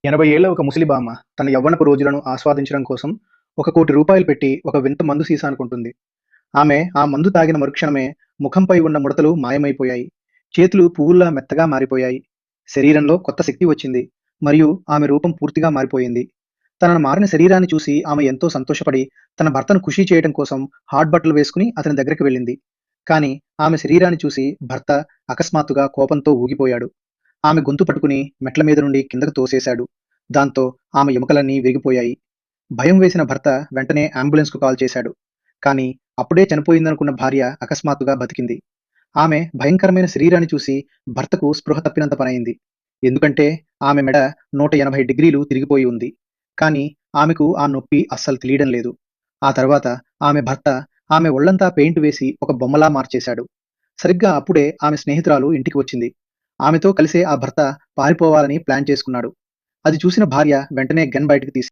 80 ఏళ్ల ఒక ముసలిబామ్మ తన యవ్వనపు రోజులను ఆస్వాదించడం కోసం ₹1,00,00,000 పెట్టి ఒక వింత మందు సీసాను కొంటుంది. ఆమె ఆ మందు తాగిన మరుక్షణమే ముఖంపై ఉన్న ముడతలు మాయమైపోయాయి. చేతులు పువ్వుల్లా మెత్తగా మారిపోయాయి. శరీరంలో కొత్త శక్తి వచ్చింది. మరియు ఆమె రూపం పూర్తిగా మారిపోయింది. తనను మారిన శరీరాన్ని చూసి ఆమె ఎంతో సంతోషపడి తన భర్తను ఖుషి చేయడం కోసం హాట్ బట్టలు వేసుకుని అతని దగ్గరికి వెళ్ళింది. కానీ ఆమె శరీరాన్ని చూసి భర్త అకస్మాత్తుగా కోపంతో ఊగిపోయాడు. ఆమె గొంతు పట్టుకుని మెట్ల మీద నుండి కిందకు తోసేశాడు. దాంతో ఆమె ఎముకలన్నీ విరిగిపోయాయి. భయం వేసిన భర్త వెంటనే అంబులెన్స్‌కు కాల్ చేశాడు. కానీ అప్పుడే చనిపోయిందనుకున్న భార్య అకస్మాత్తుగా బతికింది. ఆమె భయంకరమైన శరీరాన్ని చూసి భర్తకు స్పృహ తప్పినంత పనయింది. ఎందుకంటే ఆమె మెడ 180 డిగ్రీలు తిరిగిపోయి ఉంది. కానీ ఆమెకు ఆ నొప్పి అస్సలు తెలియడం లేదు. ఆ తర్వాత ఆమె భర్త ఆమె ఒళ్లంతా పెయింట్ వేసి ఒక బొమ్మలా మార్చేశాడు. సరిగ్గా అప్పుడే ఆమె స్నేహితురాలు ఇంటికి వచ్చింది. ఆమెతో కలిసే ఆ భర్త పారిపోవాలని ప్లాన్ చేసుకున్నాడు. అది చూసిన భార్య వెంటనే గన్ బయటకు తీసి